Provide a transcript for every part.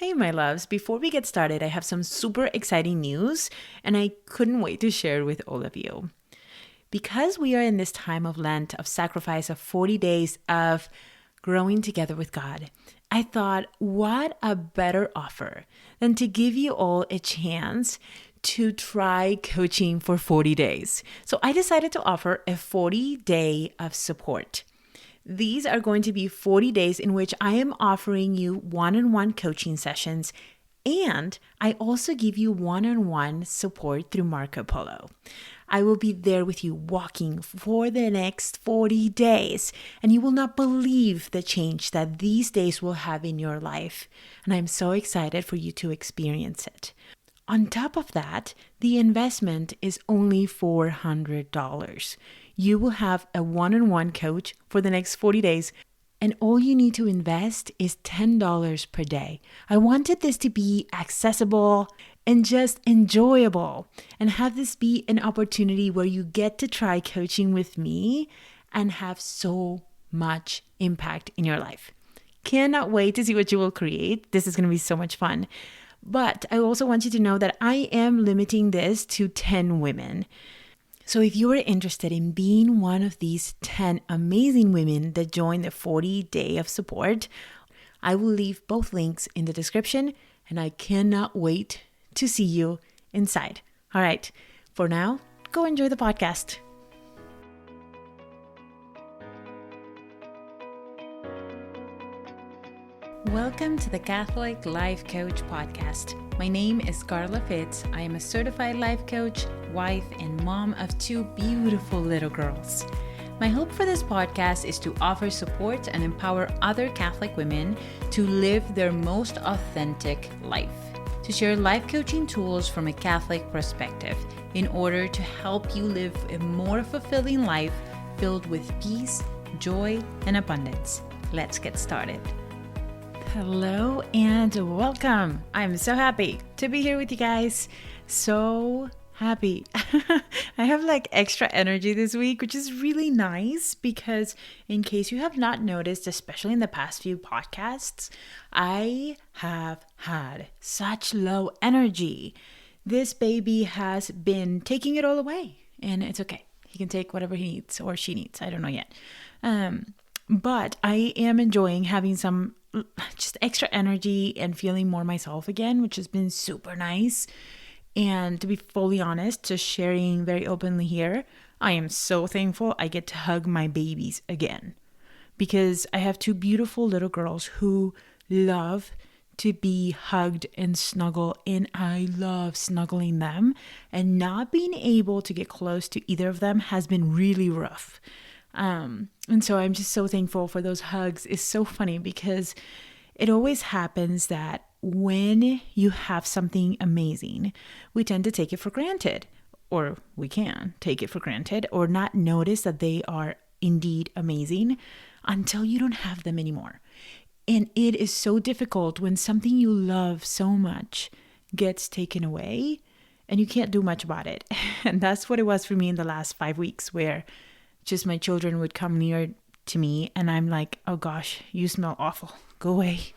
Hey, my loves, before we get started, I have some super exciting news, and I couldn't wait to share it with all of you. Because we are in this time of Lent, of sacrifice, of 40 days of growing together with God, I thought, what a better offer than to give you all a chance to try coaching for 40 days. So I decided to offer a 40-day of support. These are going to be 40 days in which I am offering you one-on-one coaching sessions, and I also give you one-on-one support through Marco Polo. I will be there with you walking for the next 40 days, and you will not believe the change that these days will have in your life. And I'm so excited for you to experience it. On top of that, the investment is only $400. You will have a one-on-one coach for the next 40 days, and all you need to invest is $10 per day. I wanted this to be accessible and just enjoyable, and have this be an opportunity where you get to try coaching with me and have so much impact in your life. Cannot wait to see what you will create. This is going to be so much fun. But I also want you to know that I am limiting this to 10 women. So if you are interested in being one of these 10 amazing women that join the 40-day of support, I will leave both links in the description, and I cannot wait to see you inside. All right, for now, go enjoy the podcast. Welcome to the Catholic Life Coach Podcast. My name is Carla Fitz. I am a certified life coach, wife, and mom of 2 beautiful little girls. My hope for this podcast is to offer support and empower other Catholic women to live their most authentic life, to share life coaching tools from a Catholic perspective in order to help you live a more fulfilling life filled with peace, joy, and abundance. Let's get started. Hello and welcome. I'm so happy to be here with you guys. So happy. I have like extra energy this week, which is really nice because in case you have not noticed, especially in the past few podcasts, I have had such low energy. This baby has been taking it all away, and it's okay. He can take whatever he needs or she needs. I don't know yet. But I am enjoying having some just extra energy and feeling more myself again, which has been super nice. And to be fully honest, just sharing very openly here, I am so thankful I get to hug my babies again, because I have 2 beautiful little girls who love to be hugged and snuggle, and I love snuggling them, and not being able to get close to either of them has been really rough. And so I'm just so thankful for those hugs. It's so funny because it always happens that when you have something amazing, we tend to take it for granted, or we can take it for granted, or not notice that they are indeed amazing until you don't have them anymore. And it is so difficult when something you love so much gets taken away and you can't do much about it. And that's what it was for me in the last 5 weeks, where just my children would come near to me and I'm like, oh gosh, you smell awful. Go away.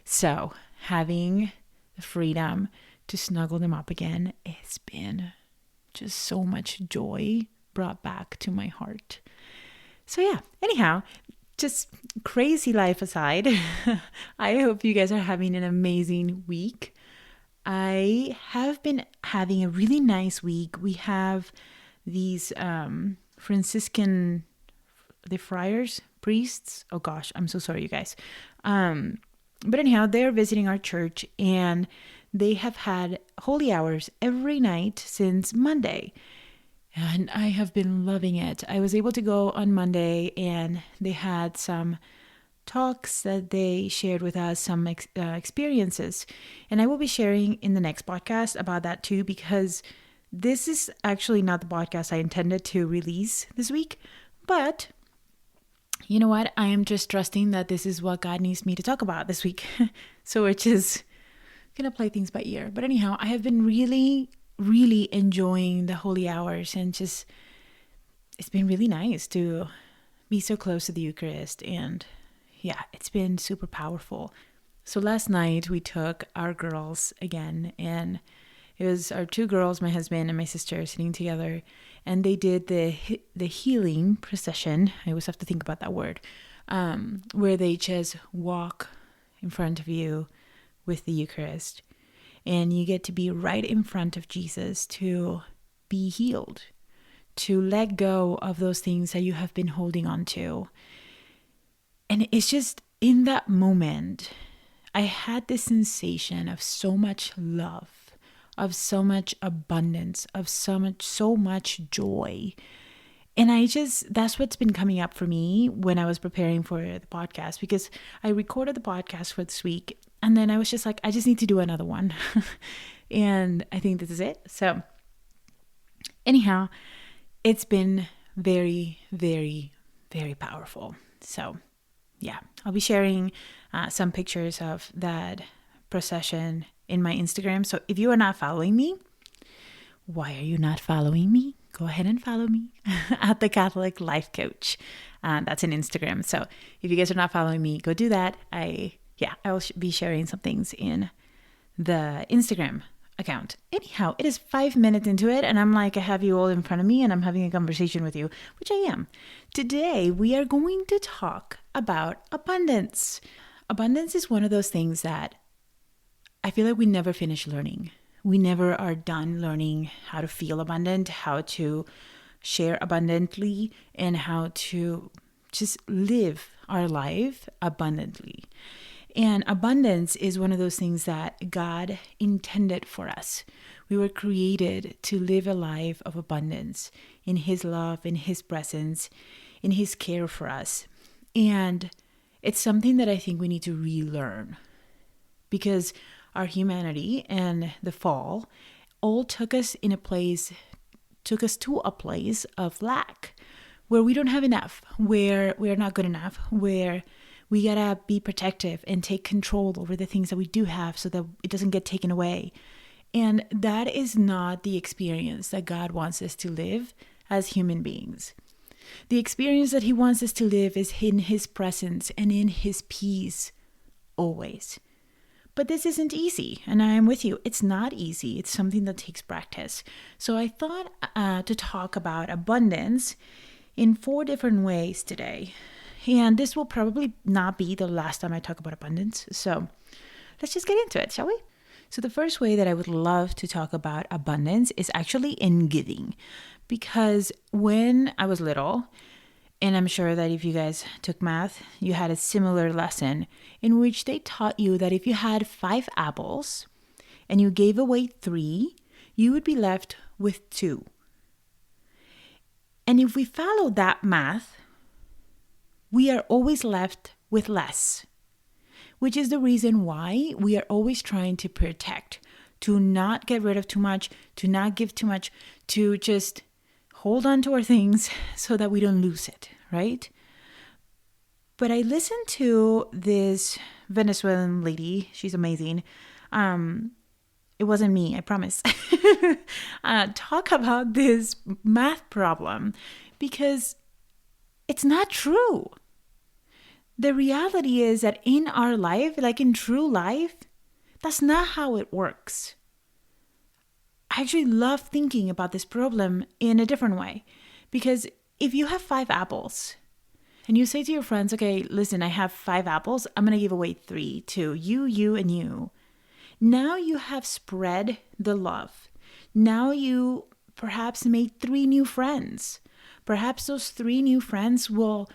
So having the freedom to snuggle them up again, it's been just so much joy brought back to my heart. So yeah, anyhow, just crazy life aside, I hope you guys are having an amazing week. I have been having a really nice week. We have these Franciscan, the friars, priests. Oh gosh, I'm so sorry, you guys. But anyhow, they're visiting our church, and they have had holy hours every night since Monday. And I have been loving it. I was able to go on Monday, and they had some talks that they shared with us, some experiences. And I will be sharing in the next podcast about that too, because this is actually not the podcast I intended to release this week. But you know what? I am just trusting that this is what God needs me to talk about this week. So we're just going to play things by ear. But anyhow, I have been really, really enjoying the holy hours, and just, it's been really nice to be so close to the Eucharist. And yeah, it's been super powerful. So last night we took our girls again, and it was our two girls, my husband and my sister, sitting together, and they did the healing procession. I always have to think about that word, where they just walk in front of you with the Eucharist, and you get to be right in front of Jesus to be healed, to let go of those things that you have been holding on to. And it's just in that moment, I had this sensation of so much love, of so much abundance, of so much joy. And that's what's been coming up for me when I was preparing for the podcast, because I recorded the podcast for this week and then I was just like, I just need to do another one. And I think this is it. So anyhow, it's been very, very, very powerful. So yeah, I'll be sharing some pictures of that procession in my Instagram. So if you are not following me, why are you not following me? Go ahead and follow me at the Catholic Life Coach. That's an Instagram. So if you guys are not following me, go do that. I will be sharing some things in the Instagram account. Anyhow, it is 5 minutes into it, and I'm like, I have you all in front of me, and I'm having a conversation with you, which I am. Today, we are going to talk about abundance. Abundance is one of those things that I feel like we never finish learning. We never are done learning how to feel abundant, how to share abundantly, and how to just live our life abundantly. And abundance is one of those things that God intended for us. We were created to live a life of abundance in His love, in His presence, in His care for us. And it's something that I think we need to relearn, because our humanity and the fall all took us to a place of lack, where we don't have enough, where we're not good enough, where we gotta be protective and take control over the things that we do have so that it doesn't get taken away. And that is not the experience that God wants us to live as human beings. The experience that He wants us to live is in His presence and in His peace, always. But this isn't easy, and I am with you. It's not easy. It's something that takes practice. So I thought to talk about abundance in 4 different ways today. And this will probably not be the last time I talk about abundance. So let's just get into it, shall we? So the first way that I would love to talk about abundance is actually in giving. Because when I was little, and I'm sure that if you guys took math, you had a similar lesson in which they taught you that if you had 5 apples and you gave away 3, you would be left with 2. And if we follow that math, we are always left with less, which is the reason why we are always trying to protect, to not get rid of too much, to not give too much, to just hold on to our things so that we don't lose it, right? But I listened to this Venezuelan lady. She's amazing. It wasn't me, I promise. Talk about this math problem, because it's not true. The reality is that in our life, like in true life, that's not how it works. I actually love thinking about this problem in a different way, because if you have 5 apples and you say to your friends, okay, listen, I have 5 apples. I'm going to give away 3 to you, and you. Now you have spread the love. Now you perhaps made 3 new friends. Perhaps those 3 new friends will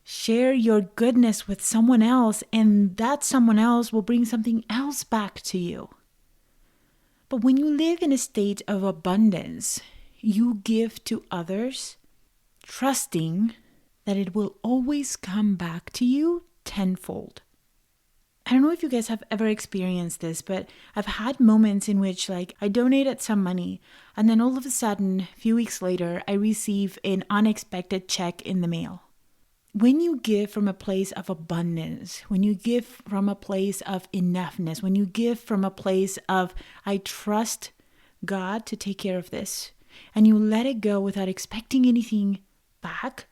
share your goodness with someone else, and that someone else will bring something else back to you. But when you live in a state of abundance, you give to others, trusting that it will always come back to you tenfold. I don't know if you guys have ever experienced this, but I've had moments in which I donated some money, and then all of a sudden, a few weeks later, I receive an unexpected check in the mail. When you give from a place of abundance, when you give from a place of enoughness, when you give from a place of, I trust God to take care of this, and you let it go without expecting anything back,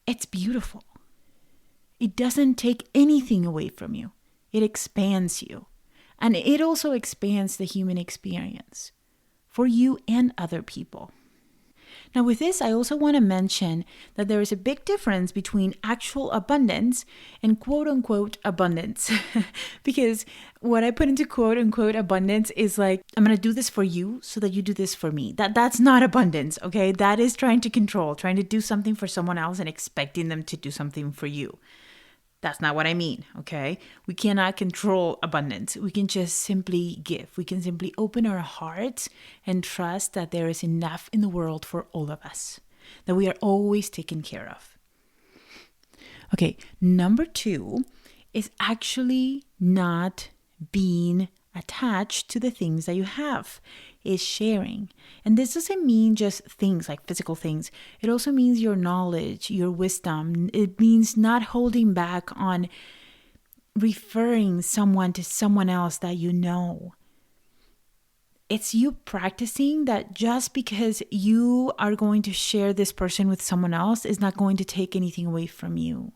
it's beautiful. It doesn't take anything away from you. It expands you. And it also expands the human experience for you and other people. Now, with this, I also want to mention that there is a big difference between actual abundance and quote unquote abundance. Because what I put into quote unquote abundance is like, I'm going to do this for you so that you do this for me. That's not abundance, okay? That is trying to control, trying to do something for someone else and expecting them to do something for you. That's not what I mean, okay? We cannot control abundance. We can just simply give. We can simply open our hearts and trust that there is enough in the world for all of us, that we are always taken care of. Okay, number 2 is actually not being attached to the things that you have, is sharing. And this doesn't mean just things like physical things. It also means your knowledge, your wisdom. It means not holding back on referring someone to someone else that you know. It's you practicing that just because you are going to share this person with someone else is not going to take anything away from you.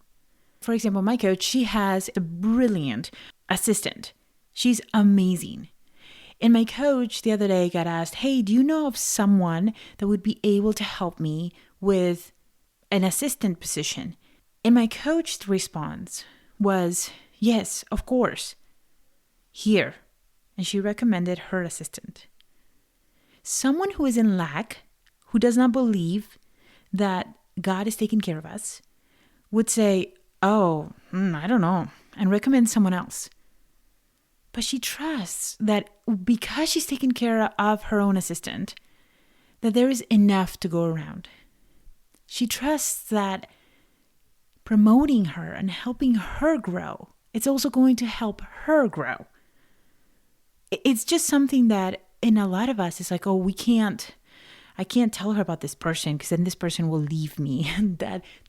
For example, my coach, she has a brilliant assistant. She's amazing. And my coach the other day got asked, hey, do you know of someone that would be able to help me with an assistant position? And my coach's response was, yes, of course. Here. And she recommended her assistant. Someone who is in lack, who does not believe that God is taking care of us, would say, oh, I don't know, and recommend someone else. But she trusts that because she's taken care of her own assistant, that there is enough to go around. She trusts that promoting her and helping her grow, it's also going to help her grow. It's just something that in a lot of us is like, oh, I can't tell her about this person because then this person will leave me.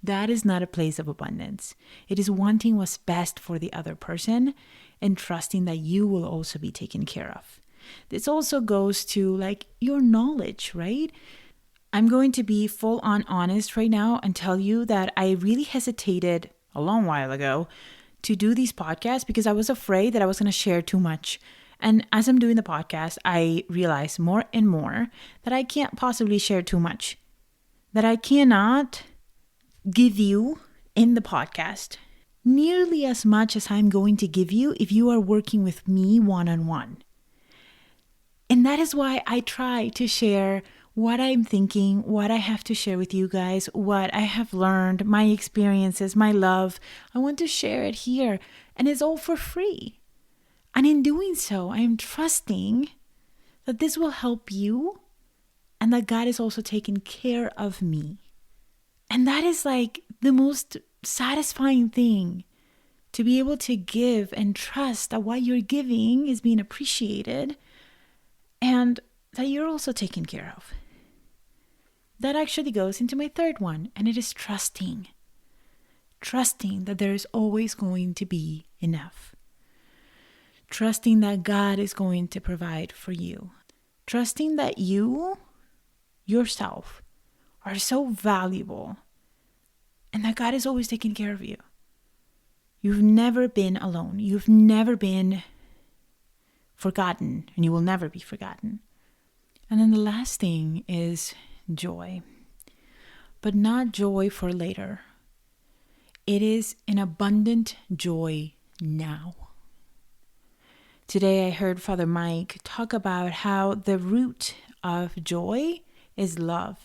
That is not a place of abundance. It is wanting what's best for the other person and trusting that you will also be taken care of. This also goes to like your knowledge, right? I'm going to be full on honest right now and tell you that I really hesitated a long while ago to do these podcasts because I was afraid that I was going to share too much. And as I'm doing the podcast, I realize more and more that I can't possibly share too much, that I cannot give you in the podcast nearly as much as I'm going to give you if you are working with me one-on-one. And that is why I try to share what I'm thinking, what I have to share with you guys, what I have learned, my experiences, my love. I want to share it here, and it's all for free. And in doing so, I am trusting that this will help you and that God is also taking care of me. And that is like the most satisfying thing, to be able to give and trust that what you're giving is being appreciated and that you're also taken care of. That actually goes into my third one, and it is trusting. Trusting that there is always going to be enough. Trusting that God is going to provide for you. Trusting that you, yourself, are so valuable and that God is always taking care of you. You've never been alone. You've never been forgotten, and you will never be forgotten. And then the last thing is joy. But not joy for later. It is an abundant joy now. Today I heard Father Mike talk about how the root of joy is love.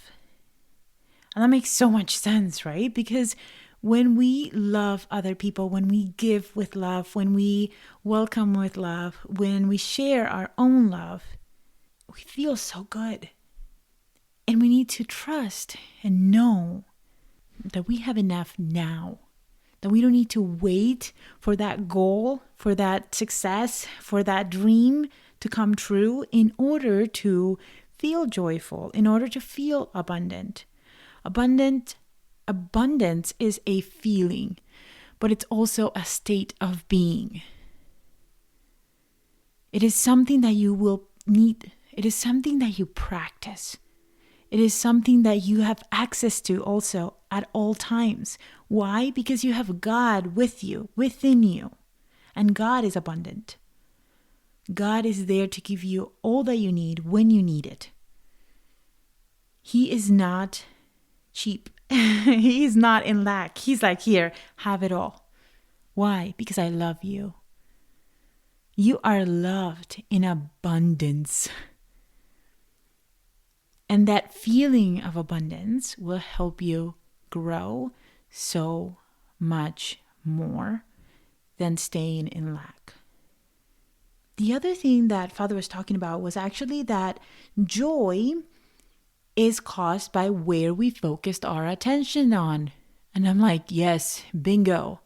And that makes so much sense, right? Because when we love other people, when we give with love, when we welcome with love, when we share our own love, we feel so good. And we need to trust and know that we have enough now. That we don't need to wait for that goal, for that success, for that dream to come true in order to feel joyful, in order to feel abundant. Abundance is a feeling, but it's also a state of being. It is something that you will need. It is something that you practice. It is something that you have access to also at all times. Why? Because you have God with you, within you. And God is abundant. God is there to give you all that you need when you need it. He is not cheap. He is not in lack. He's like, here, have it all. Why? Because I love you. You are loved in abundance. And that feeling of abundance will help you grow so much more than staying in lack. The other thing that Father was talking about was actually that joy is caused by where we focused our attention on. And I'm like, yes, bingo.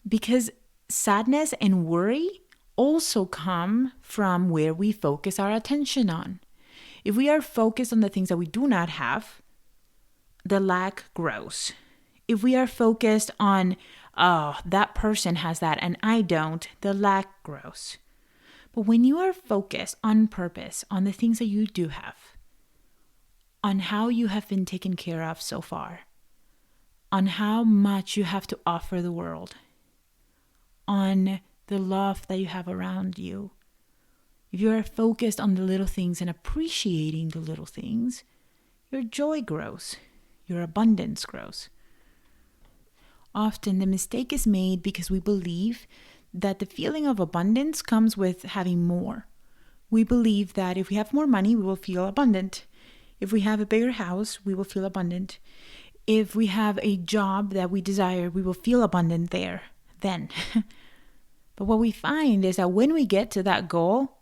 Because sadness and worry also come from where we focus our attention on. If we are focused on the things that we do not have, the lack grows. If we are focused on, oh, that person has that and I don't, the lack grows. But when you are focused on purpose, on the things that you do have, on how you have been taken care of so far, on how much you have to offer the world, on the love that you have around you, if you are focused on the little things and appreciating the little things, your joy grows, your abundance grows. Often the mistake is made because we believe that the feeling of abundance comes with having more. We believe that if we have more money, we will feel abundant. If we have a bigger house, we will feel abundant. If we have a job that we desire, we will feel abundant there, then. But what we find is that when we get to that goal,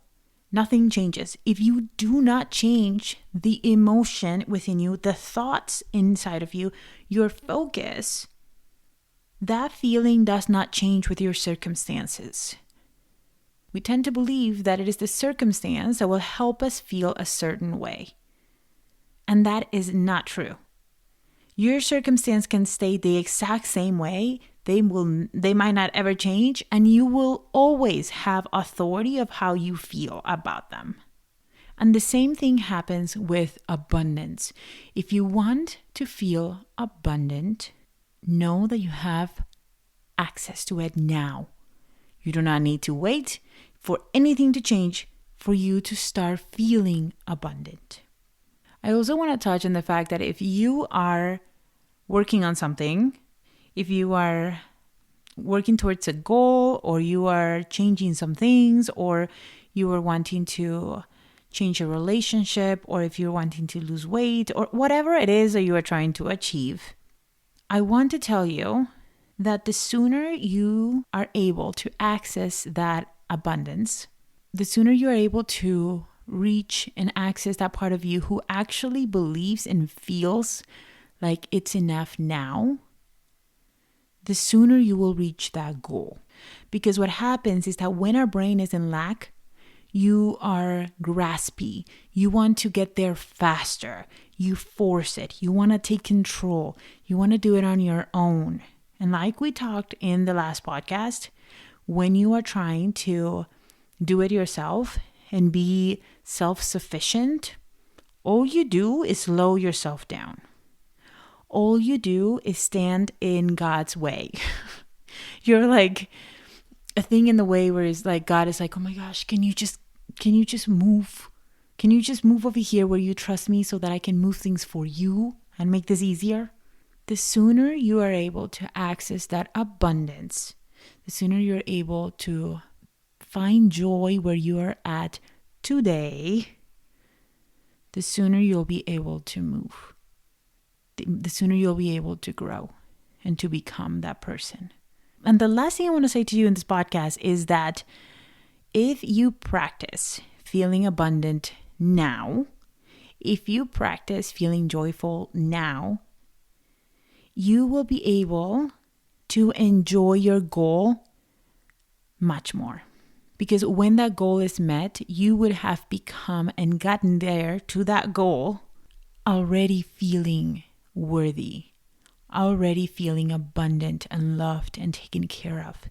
nothing changes. If you do not change the emotion within you, the thoughts inside of you, your focus, that feeling does not change with your circumstances. We tend to believe that it is the circumstance that will help us feel a certain way. And that is not true. Your circumstance can stay the exact same way. They might not ever change, and you will always have authority of how you feel about them. And the same thing happens with abundance. If you want to feel abundant, know that you have access to it now. You do not need to wait for anything to change for you to start feeling abundant. I also want to touch on the fact that if you are working on something, if you are working towards a goal, or you are changing some things, or you are wanting to change a relationship, or if you're wanting to lose weight, or whatever it is that you are trying to achieve, I want to tell you that the sooner you are able to access that abundance, the sooner you are able to reach and access that part of you who actually believes and feels like it's enough now, the sooner you will reach that goal. Because what happens is that when our brain is in lack, you are graspy. You want to get there faster. You force it. You want to take control. You want to do it on your own. And like we talked in the last podcast, when you are trying to do it yourself and be self-sufficient, all you do is slow yourself down. All you do is stand in God's way. You're like a thing in the way where it's like God is like, oh my gosh, can you just move? Can you just move over here where you trust me so that I can move things for you and make this easier? The sooner you are able to access that abundance, the sooner you're able to find joy where you are at today, the sooner you'll be able to move. The sooner you'll be able to grow and to become that person. And the last thing I want to say to you in this podcast is that if you practice feeling abundant now, if you practice feeling joyful now, you will be able to enjoy your goal much more. Because when that goal is met, you would have become and gotten there to that goal already feeling worthy, already feeling abundant and loved and taken care of.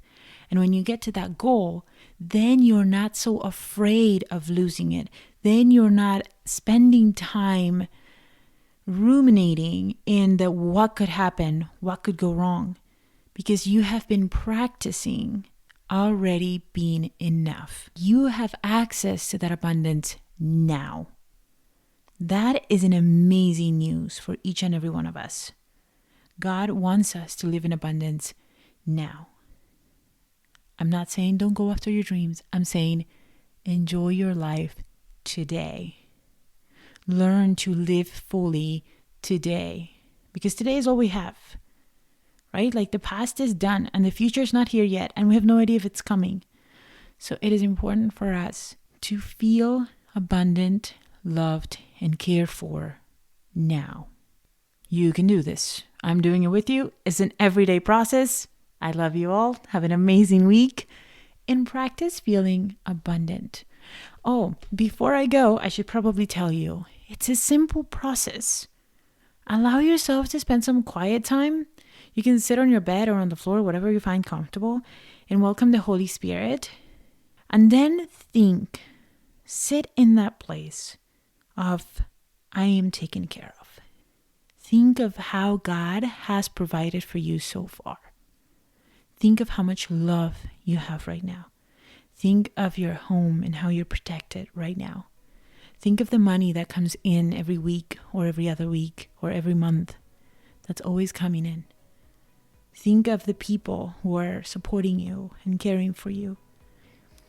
And when you get to that goal, then you're not so afraid of losing it. Then you're not spending time ruminating in the what could happen, what could go wrong. because you have been practicing already being enough. You have access to that abundance now. That is an amazing news for each and every one of us. God wants us to live in abundance now. I'm not saying don't go after your dreams. I'm saying enjoy your life today. Learn to live fully today, because today is all we have, right? Like the past is done and the future is not here yet, and we have no idea if it's coming. So it is important for us to feel abundant, loved, and cared for now. You can do this. I'm doing it with you. It's an everyday process. I love you all. Have an amazing week and practice feeling abundant. Oh, before I go, I should probably tell you, it's a simple process. Allow yourself to spend some quiet time. You can sit on your bed or on the floor, whatever you find comfortable, and welcome the Holy Spirit. And then sit in that place of, I am taken care of. Think of how God has provided for you so far. Think of how much love you have right now. Think of your home and how you're protected right now. Think of the money that comes in every week or every other week or every month that's always coming in. Think of the people who are supporting you and caring for you.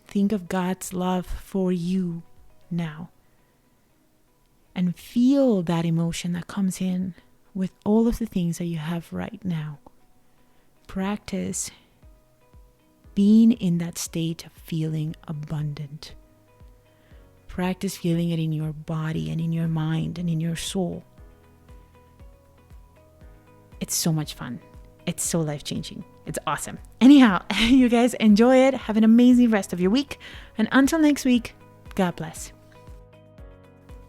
Think of God's love for you now. And feel that emotion that comes in with all of the things that you have right now. Practice being in that state of feeling abundant. Practice feeling it in your body and in your mind and in your soul. It's so much fun. It's so life-changing. It's awesome. Anyhow, you guys enjoy it. Have an amazing rest of your week. And until next week, God bless.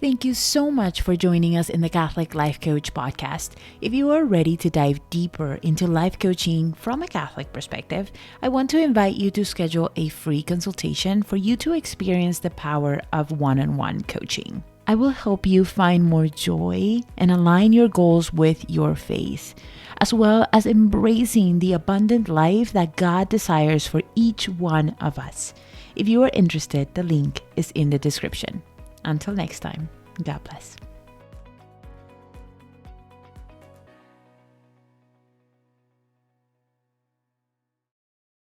Thank you so much for joining us in the Catholic Life Coach podcast. If you are ready to dive deeper into life coaching from a Catholic perspective, I want to invite you to schedule a free consultation for you to experience the power of one-on-one coaching. I will help you find more joy and align your goals with your faith, as well as embracing the abundant life that God desires for each one of us. If you are interested, the link is in the description. Until next time, God bless.